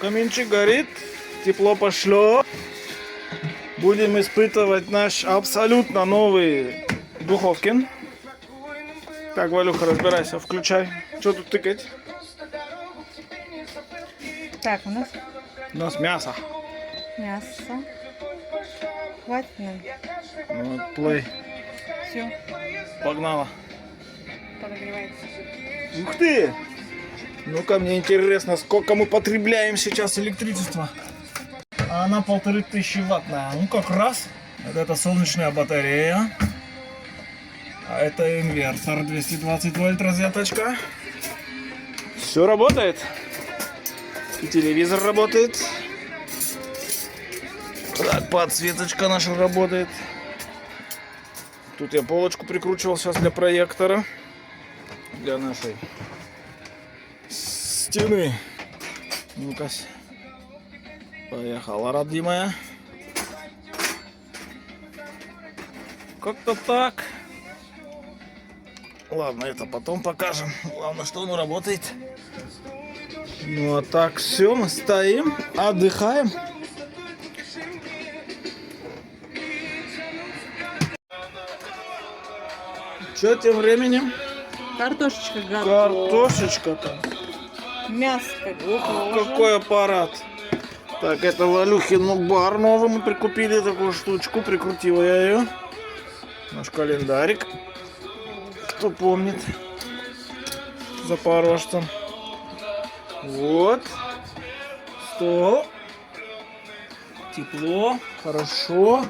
Каминчик горит, тепло пошло. Будем испытывать наш абсолютно новый духовкин. Так, Валюха, разбирайся, включай. Что тут тыкать? Так, у нас мясо. мясо. Хватит нам. Ну, вот, плей. Все, Погнала. подогревается. Ух ты! Ну-ка, мне интересно, сколько мы потребляем сейчас электричества. А она 1500 ваттная. Ну, как раз. Вот это солнечная батарея. А это инвертор 220 вольт розеточка. Все работает. И телевизор работает. Так, подсветочка наша работает. Тут я полочку прикручивал сейчас для проектора. Для нашей стены. Ну-ка. Поехала, родимая. Как-то так. Ладно, это потом покажем. Главное, что оно работает. Ну а так все, мы стоим, отдыхаем. Что тем временем? Картошечка готова. Картошечка-то. Мясо Какой аппарат. Так, это Валюхин бар новый. Мы прикупили такую штучку. Прикрутила я ее. Наш календарик. Кто помнит. Запорожцем. Вот. Стол. Тепло. Хорошо.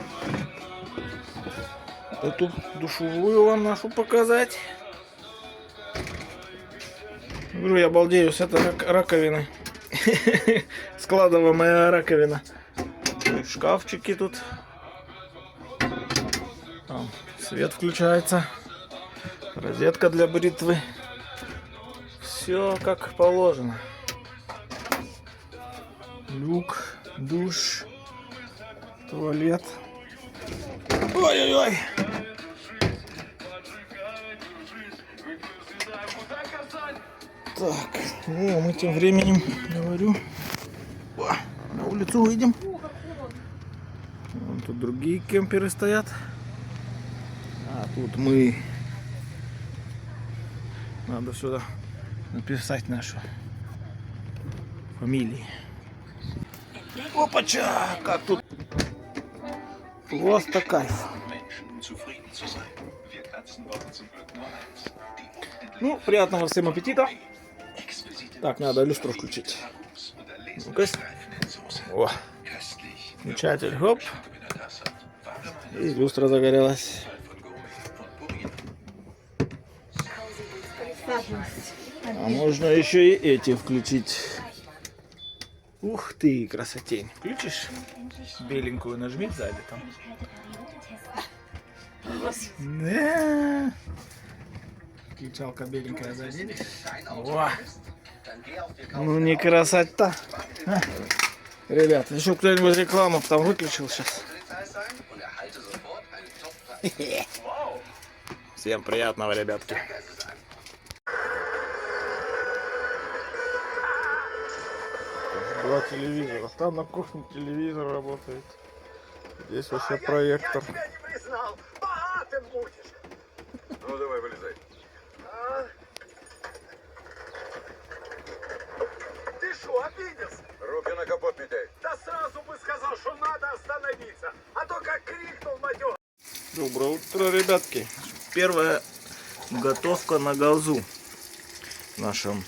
Эту душевую вам нашу показать. Говорю, я балдею с этой раковины. Складываемая раковина. Шкафчики тут. Там свет включается. Розетка для бритвы. Все как положено. Люк, душ, туалет. Ой-ой-ой. Так, ну, мы тем временем, говорю, на улицу выйдем. Вон тут другие кемперы стоят. А тут мы. Надо сюда написать нашу фамилию. Опача! Как тут? Просто кайф. Ну, приятного всем аппетита. Так, надо люстру включить. Ну-ка. О, включатель, хоп. И люстра загорелась. А можно еще и эти включить. Ух ты, красотень. Включишь? Беленькую нажми сзади там. Да. Включалка беленькая сзади. О. Ну не красота. А? Ребят, еще кто-нибудь рекламу там выключил сейчас. Всем приятного, ребятки. Два телевизора. Там на кухне телевизор работает. Здесь вообще проектор. Ну давай, вылезай. Ты что, обиделся? Руки на капот метай. Да сразу бы сказал, что надо остановиться. А то как крикнул матёр. Доброе утро, ребятки. Первая готовка на газу в нашем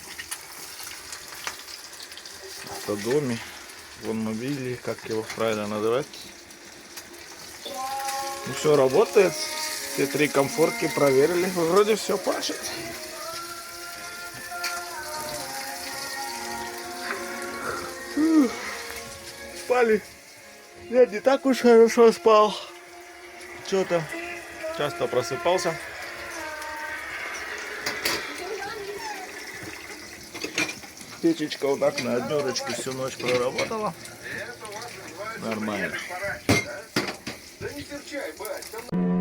автодоме, в мобиле, как его правильно называть. Ну все работает, все три комфорки проверили, вроде все пашет. Спали. Я не так уж хорошо спал. Что-то часто просыпался. Печечка вот так на однерочке всю ночь проработала. Нормально. Да не серчай, бать.